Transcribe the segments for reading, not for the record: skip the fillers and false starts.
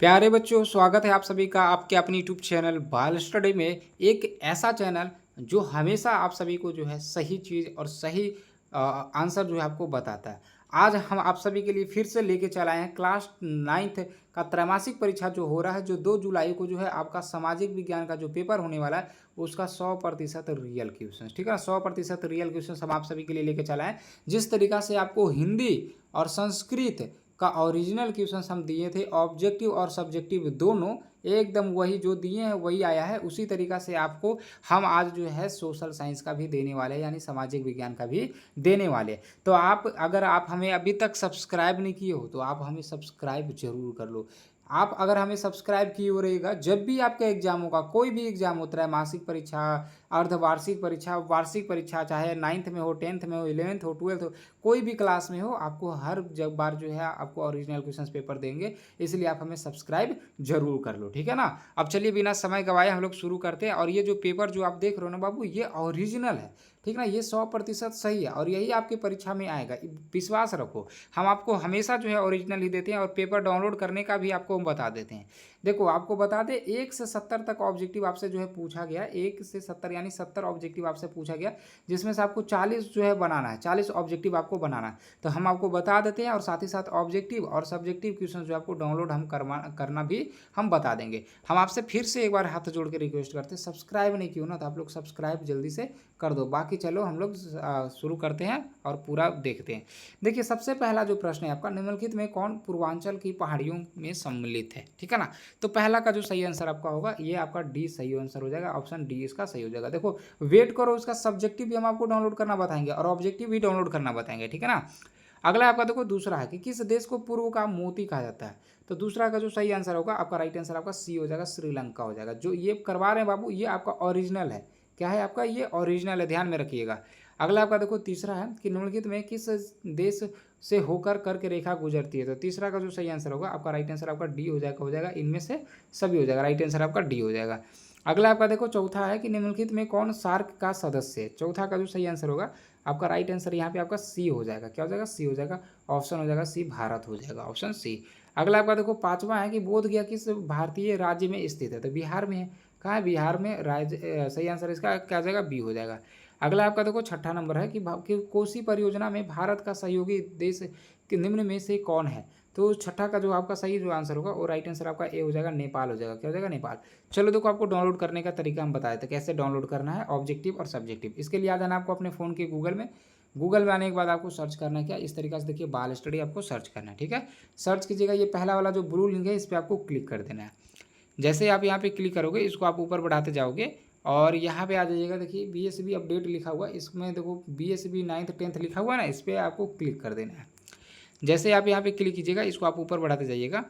प्यारे बच्चों, स्वागत है आप सभी का आपके अपनी यूट्यूब चैनल बाल स्टडी में। एक ऐसा चैनल जो हमेशा आप सभी को जो है सही चीज़ और सही आंसर जो है आपको बताता है। आज हम आप सभी के लिए फिर से लेके चल आए हैं क्लास 9th का त्रैमासिक परीक्षा जो हो रहा है, जो 2 जुलाई को जो है आपका सामाजिक विज्ञान का जो पेपर होने वाला है उसका 100% रियल क्वेश्चन, ठीक है ना। 100% रियल क्वेश्चन हम आप सभी के लिए लेके चला है। जिस तरीका से आपको हिंदी और संस्कृत का ओरिजिनल क्वेश्चंस हम दिए थे, ऑब्जेक्टिव और सब्जेक्टिव दोनों एकदम वही जो दिए हैं वही आया है। उसी तरीका से आपको हम आज जो है सोशल साइंस का भी देने वाले हैं, यानी सामाजिक विज्ञान का भी देने वाले हैं। तो आप अगर आप हमें अभी तक सब्सक्राइब नहीं किए हो तो आप हमें सब्सक्राइब जरूर कर लो। आप अगर हमें सब्सक्राइब किए हो रहेगा, जब भी आपका एग्जाम होगा, कोई भी एग्जाम होता है, मासिक परीक्षा, अर्धवार्षिक परीक्षा, वार्षिक परीक्षा, चाहे 9th में हो, 10th में हो, 11th हो, 12th हो, कोई भी क्लास में हो, आपको हर जब बार जो है आपको ओरिजिनल क्वेश्चन पेपर देंगे। इसलिए आप हमें सब्सक्राइब जरूर कर लो, ठीक है ना। अब चलिए बिना समय गवाए हम लोग शुरू करते हैं। और ये जो पेपर जो आप देख रहे हो ना बाबू, ये ओरिजिनल है, ठीक ना। ये 100% सही है और यही आपकी परीक्षा में आएगा, विश्वास रखो। हम आपको हमेशा जो है ओरिजिनल ही देते हैं और पेपर डाउनलोड करने का भी आपको हम बता देते हैं। देखो आपको बता दें, 1 से 70 तक ऑब्जेक्टिव आपसे जो है पूछा गया, 1 से 70 यानी 70 ऑब्जेक्टिव आपसे पूछा गया, जिसमें से आपको 40 जो है बनाना है, 40 ऑब्जेक्टिव आपको बनाना है। तो हम आपको बता देते हैं और साथ ही साथ ऑब्जेक्टिव और सब्जेक्टिव क्वेश्चन जो आपको डाउनलोड हम करना भी हम बता देंगे। हम आपसे फिर से एक बार हाथ जोड़ के रिक्वेस्ट करते हैं, सब्सक्राइब नहीं किया ना तो आप लोग सब्सक्राइब जल्दी से कर दो। बाकी चलो हम लोग शुरू करते हैं और पूरा देखते हैं। देखिए सबसे पहला जो प्रश्न है आपका, निम्नलिखित में कौन पूर्वांचल की पहाड़ियों में सम्मिलित है, ठीक है ना। तो पहला का जो सही आंसर आपका होगा, ये आपका डी सही आंसर हो जाएगा, ऑप्शन डी इसका सही हो जाएगा। देखो वेट करो, उसका सब्जेक्टिव भी हम आपको डाउनलोड करना बताएंगे और ऑब्जेक्टिव भी डाउनलोड करना बताएंगे, ठीक है ना। अगला आपका देखो दूसरा है कि किस देश को पूर्व का मोती कहा जाता है। तो दूसरा का जो सही आंसर होगा आपका, राइट आंसर आपका सी हो जाएगा, श्रीलंका हो जाएगा। जो ये करवा रहे हैं बाबू, ये आपका ओरिजिनल है। क्या है आपका, ये ओरिजिनल है, ध्यान में रखिएगा। अगला आपका देखो तीसरा है कि निम्नलिखित में किस देश से होकर करके रेखा गुजरती है। तो तीसरा का जो सही आंसर होगा आपका, राइट आंसर आपका डी हो जाएगा, इनमें से सभी हो जाएगा, राइट आंसर आपका डी हो जाएगा। अगला आपका देखो चौथा है कि निम्नलिखित में कौन सार्क का सदस्य है। चौथा का जो सही आंसर होगा आपका, राइट आंसर यहाँ पे आपका सी हो जाएगा। क्या हो जाएगा, सी हो जाएगा, ऑप्शन हो जाएगा सी, भारत हो जाएगा, ऑप्शन सी। अगला आपका देखो पांचवा है कि बोध गया किस भारतीय राज्य में स्थित है। तो बिहार में है। कहाँ है, बिहार में राज्य, सही आंसर इसका क्या हो जाएगा, बी हो जाएगा। अगला आपका देखो छठा नंबर है कि कोसी परियोजना में भारत का सहयोगी देश निम्न में से कौन है। तो छठा का जो आपका सही जो आंसर होगा वो राइट आंसर आपका ए हो जाएगा, नेपाल हो जाएगा। क्या हो जाएगा, नेपाल। चलो देखो आपको डाउनलोड करने का तरीका हम बताए थे, कैसे डाउनलोड करना है ऑब्जेक्टिव और सब्जेक्टिव। इसके लिए आ जाना आपको अपने फ़ोन के गूगल में आने के बाद आपको सर्च करना है क्या, इस तरीके से देखिए बाल स्टडी आपको सर्च करना है, ठीक है। सर्च कीजिएगा, ये पहला वाला जो ब्लू लिंक है इस पर आपको क्लिक कर देना है। जैसे आप यहाँ पे क्लिक करोगे, इसको आप ऊपर बढ़ाते जाओगे और यहाँ पे आ जाइएगा। देखिए बीएसबी अपडेट लिखा हुआ है, इसमें देखो बीएसबी 9th 10th लिखा हुआ है ना, इस पर आपको क्लिक कर देना है। जैसे आप यहाँ पे क्लिक कीजिएगा, इसको आप ऊपर बढ़ाते जाइएगा।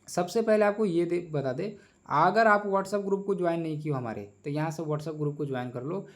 सबसे पहले आपको ये बता दे, अगर आप व्हाट्सएप ग्रुप को ज्वाइन नहीं किया हमारे, तो यहाँ से व्हाट्सएप ग्रुप को ज्वाइन कर लो।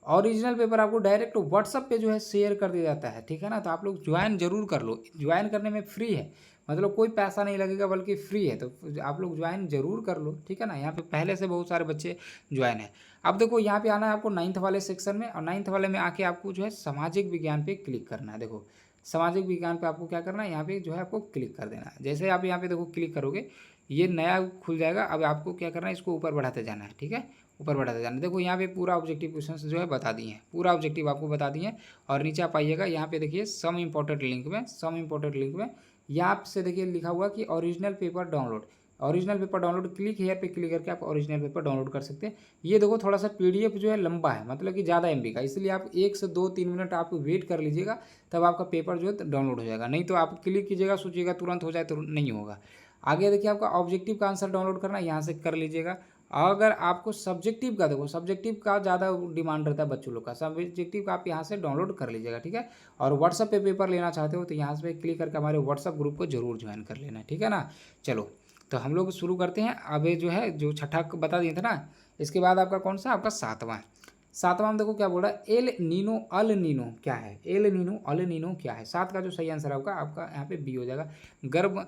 ओरिजिनल पेपर आपको डायरेक्ट व्हाट्सएप पे जो है शेयर कर दिया जाता है, ठीक है ना। तो आप लोग ज्वाइन जरूर कर लो, ज्वाइन करने में फ्री है, मतलब कोई पैसा नहीं लगेगा बल्कि फ्री है। तो आप लोग ज्वाइन जरूर कर लो, ठीक है ना। यहाँ पे पहले से बहुत सारे बच्चे ज्वाइन है। अब देखो यहाँ पे आना है आपको 9th वाले सेक्शन में, और 9th वाले में आके आपको जो है सामाजिक विज्ञान पे क्लिक करना है। देखो सामाजिक विज्ञान पे आपको क्या करना है, यहाँ पे जो है आपको क्लिक कर देना है। जैसे आप यहाँ पे देखो क्लिक करोगे, ये नया खुल जाएगा। अब आपको क्या करना है, इसको ऊपर बढ़ाते जाना है, ठीक है, ऊपर बढ़ाते जाना है। देखो यहाँ पे पूरा ऑब्जेक्टिव क्वेश्चन जो है बता दिए हैं, पूरा ऑब्जेक्टिव आपको बता दिए हैं। और नीचे आप आइएगा, यहाँ पे देखिए सम इम्पोर्टेंट लिंक में यहाँ से देखिए लिखा हुआ कि original paper download, click here पे क्लिक करके आप ओरिजिनल पेपर डाउनलोड कर सकते हैं। ये देखो थोड़ा सा पीडीएफ जो है लंबा है, मतलब कि ज़्यादा एमबी का, इसलिए आप 1 से 2-3 मिनट आप वेट कर लीजिएगा, तब आपका पेपर जो है डाउनलोड हो जाएगा। नहीं तो आप क्लिक कीजिएगा, सोचिएगा तुरंत हो जाए तो नहीं होगा। आगे देखिए आपका ऑब्जेक्टिव का आंसर डाउनलोड करना है, यहाँ से कर लीजिएगा। अगर आपको सब्जेक्टिव का, देखो सब्जेक्टिव का ज़्यादा डिमांड रहता है बच्चों लोग का, सब्जेक्टिव का आप यहाँ से डाउनलोड कर लीजिएगा, ठीक है। और व्हाट्सअप पे पेपर लेना चाहते हो तो यहाँ से क्लिक करके हमारे व्हाट्सअप ग्रुप को जरूर ज्वाइन कर लेना, ठीक है ना। चलो तो हम लोग शुरू करते हैं। अब ये जो है जो छठा बता दिए थे ना, इसके बाद आपका कौन सा, आपका सातवां में देखो क्या बोल रहा है, एल नीनो अल नीनो क्या है, एल नीनो अल नीनो क्या है। 7 का जो सही आंसर होगा आपका यहाँ पे बी हो जाएगा, गर्भ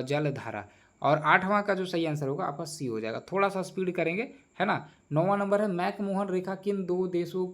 जल धारा। और 8वां का जो सही आंसर होगा आपका सी हो जाएगा। थोड़ा सा स्पीड करेंगे, है ना। 9वां नंबर है, मैकमोहन रेखा किन 2 देशों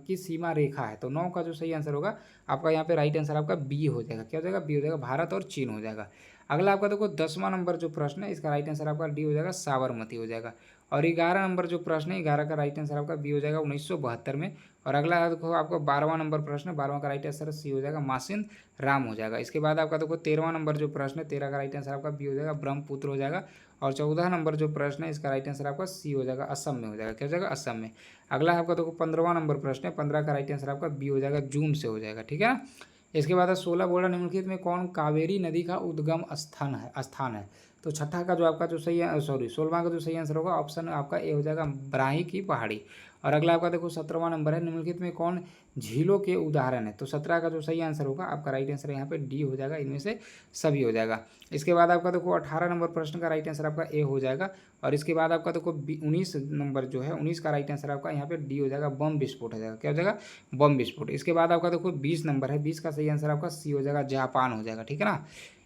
की सीमा रेखा है। तो 9 का जो सही आंसर होगा आपका यहाँ पे राइट आंसर आपका बी हो जाएगा। क्या हो जाएगा, बी हो जाएगा, भारत और चीन हो जाएगा। अगला आपका देखो 10वां नंबर जो प्रश्न है, इसका राइट आंसर आपका डी हो जाएगा, साबरमती हो जाएगा। और 11 नंबर जो प्रश्न है, 11 का राइट आंसर आपका बी हो जाएगा, 1972 में। और अगला देखो आपका 12वां नंबर प्रश्न है, 12वां का राइट आंसर सी हो जाएगा, मासिन राम हो जाएगा। इसके बाद आपका देखो 13वां नंबर जो प्रश्न है, 13 का राइट आंसर आपका बी हो जाएगा, ब्रह्मपुत्र हो जाएगा। और 14 नंबर जो प्रश्न है, इसका राइट आंसर आपका सी हो जाएगा, असम में हो जाएगा। क्या हो जाएगा? असम में। अगला आपका देखो 15वां नंबर प्रश्न है, 15 का राइट आंसर आपका बी हो जाएगा, जून से हो जाएगा। ठीक है ना। इसके बाद 16 बोला निम्नलिखित में कौन कावेरी नदी का उद्गम स्थान है। तो छठा का जो आपका जो सही है, 16वां का जो सही आंसर होगा ऑप्शन आपका ए हो जाएगा, ब्राही की पहाड़ी। और अगला आपका देखो 17वां नंबर है, निम्नलिखित में कौन झीलों के उदाहरण है। तो 17 का जो सही आंसर होगा आपका राइट आंसर यहाँ पे डी हो जाएगा, इनमें से सभी हो जाएगा। इसके बाद आपका देखो 18 नंबर प्रश्न का राइट आंसर आपका ए हो जाएगा। और इसके बाद आपका देखो 19 नंबर जो है, 19 का राइट आंसर आपका यहाँ पे डी हो जाएगा, बम विस्फोट हो जाएगा। क्या हो जाएगा? बम विस्फोट। इसके बाद आपका देखो 20 नंबर है, 20 का सही आंसर आपका सी हो जाएगा, जापान हो जाएगा। ठीक है ना।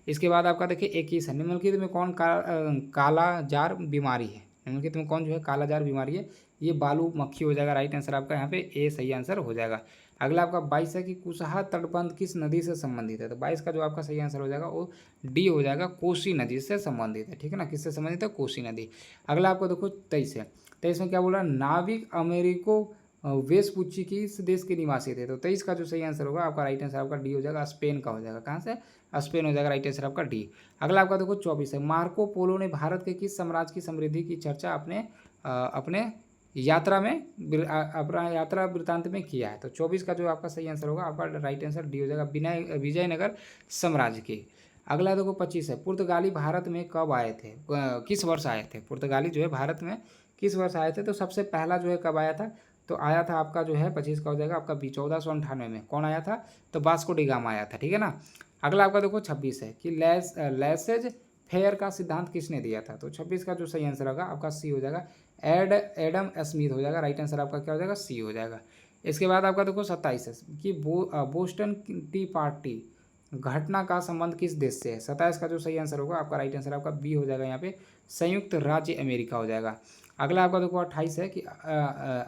इसके बाद आपका देखिए 21 है, निम्नलिखित में कौन कालाजार बीमारी है। निम्नलिखित में कौन जो है कालाजार बीमारी है, ये बालू मक्खी हो जाएगा। राइट आंसर आपका यहाँ पे ए सही आंसर हो जाएगा। अगला आपका 22 है कि कुशहा तटबंध किस नदी से संबंधित है। तो 22 का जो आपका सही आंसर हो जाएगा वो डी हो जाएगा, कोसी नदी से संबंधित है। ठीक है ना। किससे संबंधित है? कोसी नदी। अगला आपको देखो 23 है, 23 में क्या बोला, नाविक अमेरिको वेस्पुच्ची किस देश के निवासी थे। तो 23 का जो सही आंसर होगा आपका राइट आंसर आपका डी हो जाएगा, स्पेन का हो जाएगा। कहाँ से? स्पेन हो जाएगा। राइट आंसर आपका डी। अगला आपका देखो 24 है, मार्को पोलो ने भारत के किस साम्राज्य की समृद्धि की चर्चा अपने यात्रा में अपना यात्रा वृत्तांत में किया है। तो 24 का जो आपका सही आंसर होगा आपका राइट आंसर डी हो जाएगा, विजयनगर साम्राज्य की। अगला देखो 25 है, पुर्तगाली भारत में कब आए थे, किस वर्ष आए थे। पुर्तगाली जो है भारत में किस वर्ष आए थे। तो सबसे पहला जो है कब आया था, तो आया था आपका जो है 25 का हो जाएगा आपका बी, 1498 में। कौन आया था? तो वास्को डी गामा आया था। ठीक है ना। अगला आपका देखो 26 है कि लैसेज फेयर का सिद्धांत किसने दिया था। तो 26 का जो सही आंसर होगा आपका सी हो जाएगा, एडम स्मिथ हो जाएगा। राइट आंसर आपका क्या हो जाएगा? सी हो जाएगा। इसके बाद आपका देखो 27 है कि बोस्टन टी पार्टी घटना का संबंध किस देश से है। 27 का जो सही आंसर होगा आपका राइट आंसर आपका बी हो जाएगा, यहाँ पे संयुक्त राज्य अमेरिका हो जाएगा। अगला आपका देखो 28 है कि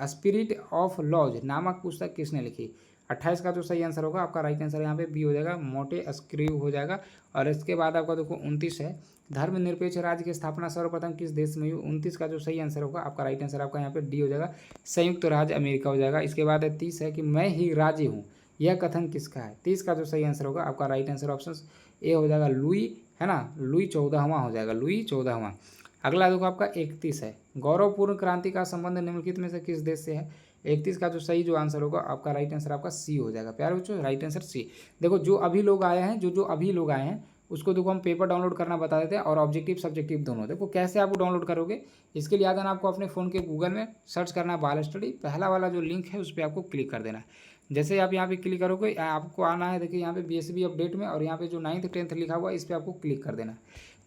स्पिरिट ऑफ लॉज नामक पुस्तक किसने लिखी। 28 का जो सही आंसर होगा आपका राइट आंसर यहाँ पे बी हो जाएगा, मोटे स्क्रीव हो जाएगा। और इसके बाद आपका देखो 29 है, धर्मनिरपेक्ष राज्य की स्थापना सर्वप्रथम किस देश में हुई। 29 का जो सही आंसर होगा आपका राइट आंसर आपका यहाँ पे डी हो जाएगा, संयुक्त राज्य अमेरिका हो जाएगा। इसके बाद 30 है कि मैं ही राज्य हूँ, यह कथन किसका है। 30 का जो सही आंसर होगा आपका राइट आंसर ऑप्शन ए हो जाएगा, लुई, है ना, लुई 14वां हो जाएगा, लुई 14वां। अगला देखो आपका 31 है, गौरवपूर्ण क्रांति का संबंध निम्नलिखित में से किस देश से है। 31 का जो सही जो आंसर होगा आपका राइट आंसर आपका सी हो जाएगा। प्यारे बच्चों राइट आंसर सी। देखो जो अभी लोग आए हैं, जो अभी लोग आए हैं उसको देखो हम पेपर डाउनलोड करना बता देते हैं और ऑब्जेक्टिव सब्जेक्टिव दोनों। देखो कैसे आप डाउनलोड करोगे, इसके लिए आना आपको अपने फ़ोन के गूगल में सर्च करना है बाल स्टडी, पहला वाला जो लिंक है उस पर आपको क्लिक कर देना है। जैसे आप यहाँ पे क्लिक करोगे आपको आना है, देखिए यहाँ पे बीएसबी अपडेट में, और यहाँ पे जो 9th 10th लिखा हुआ है इस पर आपको क्लिक कर देना है।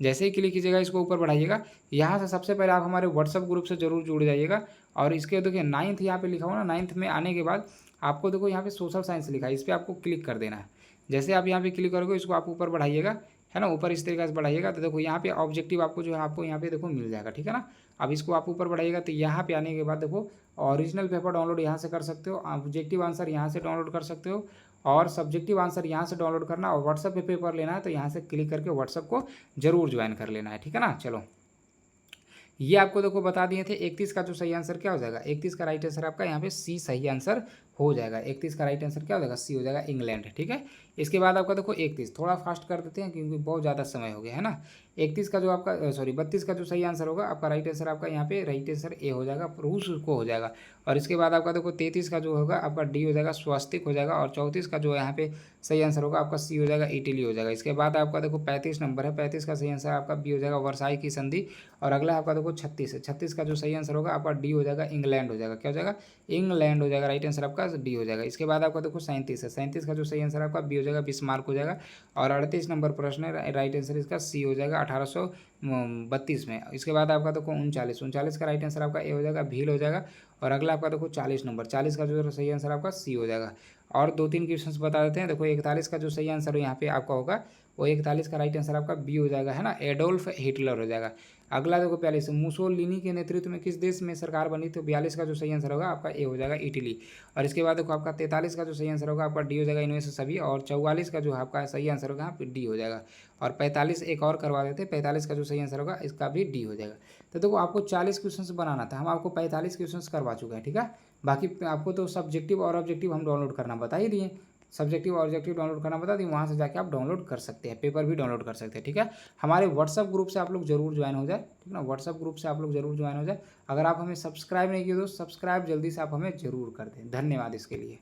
जैसे ही क्लिक कीजिएगा इसको ऊपर बढ़ाइएगा, यहाँ से सबसे पहले आप हमारे व्हाट्सअप ग्रुप से जरूर जुड़ जाइएगा। और इसके देखिए 9th यहाँ पे लिखा हुआ ना, 9th में आने के बाद आपको देखो यहाँ पे सोशल साइंस लिखा है, इस पर आपको क्लिक कर देना है। जैसे आप यहाँ पे क्लिक करोगे इसको आप ऊपर बढ़ाइएगा, है ना, ऊपर इस तरीके से बढ़ाइएगा तो देखो यहाँ पे ऑब्जेक्टिव आपको जो है आपको यहाँ पे देखो मिल जाएगा। ठीक है ना। अब इसको आप ऊपर बढ़ाइएगा तो यहाँ पे आने के बाद देखो ओरिजिनल पेपर डाउनलोड यहाँ से कर सकते हो, ऑब्जेक्टिव आंसर यहाँ से डाउनलोड कर सकते हो, और सब्जेक्टिव आंसर यहाँ से डाउनलोड करना, और व्हाट्सअप पे पेपर लेना है तो यहाँ से क्लिक करके व्हाट्सअप को जरूर ज्वाइन कर लेना है। ठीक है ना। चलो ये आपको देखो बता दिए थे। 31 का जो सही आंसर क्या हो जाएगा, 31 का राइट आंसर आपका यहाँ पे सी सही आंसर हो जाएगा। 31 का राइट आंसर क्या हो जाएगा, सी हो जाएगा, इंग्लैंड। ठीक है। इसके बाद आपका देखो 31, थोड़ा फास्ट कर देते हैं क्योंकि बहुत ज़्यादा समय हो गया है ना। 31 का जो आपका 32 का जो सही आंसर होगा आपका राइट आंसर आपका यहाँ पे राइट आंसर ए हो जाएगा, रूस को हो जाएगा। और इसके बाद आपका देखो 33 का जो होगा आपका डी हो जाएगा, स्वास्तिक हो जाएगा। और 34 का जो यहाँ पे सही आंसर होगा आपका सी हो जाएगा, इटली हो जाएगा। इसके बाद आपका देखो 35 नंबर है, 35 का सही आंसर आपका बी हो जाएगा, वर्साई की संधि। और अगला आपका देखो 36 है, 36 का जो सही आंसर होगा आपका डी हो जाएगा, इंग्लैंड हो जाएगा। क्या हो जाएगा, इंग्लैंड हो जाएगा। राइट आंसर आपका डी हो जाएगा। इसके बाद आपका देखो 37 है, 37 का जो सही आंसर आपका बी हो जाएगा, बिस्मार्क हो जाएगा। और 38 नंबर प्रश्न है, राइट आंसर इसका सी हो जाएगा, 1832 में। इसके बाद आपका देखो 39 का राइट आंसर आपका ए हो जाएगा, भील हो जाएगा। और अगला आपका देखो 40 नंबर, 40 का जो सही आंसर आपका सी हो जाएगा। और 2-3 क्वेश्चंस बता देते हैं। देखो 41 का जो सही आंसर यहाँ पे आपका होगा वो 41 का राइट आंसर आपका बी हो जाएगा, है ना, एडोल्फ हिटलर हो जाएगा। अगला देखो 42, मुसोलिनी के नेतृत्व में किस देश में सरकार बनी? तो 42 का जो सही आंसर होगा आपका ए हो जाएगा, इटली। और इसके बाद देखो आपका 43 का जो सही आंसर होगा आपका डी हो जाएगा, इनमें से सभी। और 44 का जो आपका सही आंसर होगा यहाँ पे डी हो जाएगा। और 45 एक और करवा देते हैं, 45 का जो सही आंसर होगा इसका भी डी हो जाएगा। तो देखो आपको 40 क्वेश्चन बनाना था, हम आपको 45 क्वेश्चन करवा चुके हैं, ठीक है। बाकी आपको तो सब्जेक्टिव और ऑब्जेक्टिव हम डाउनलोड करना बता ही दिए, सब्जेक्टिव और ऑब्जेक्टिव डाउनलोड करना बता दी, वहाँ से जाके आप डाउनलोड कर सकते हैं, पेपर भी डाउनलोड कर सकते हैं, ठीक है। हमारे व्हाट्सअप ग्रुप से आप लोग जरूर ज्वाइन हो जाए, ठीक ना, व्हाट्सअप ग्रुप से आप लोग जरूर ज्वाइन हो जाए। अगर आप हमें सब्सक्राइब नहीं किए तो सब्सक्राइब जल्दी से आप हमें जरूर कर दें। धन्यवाद इसके लिए।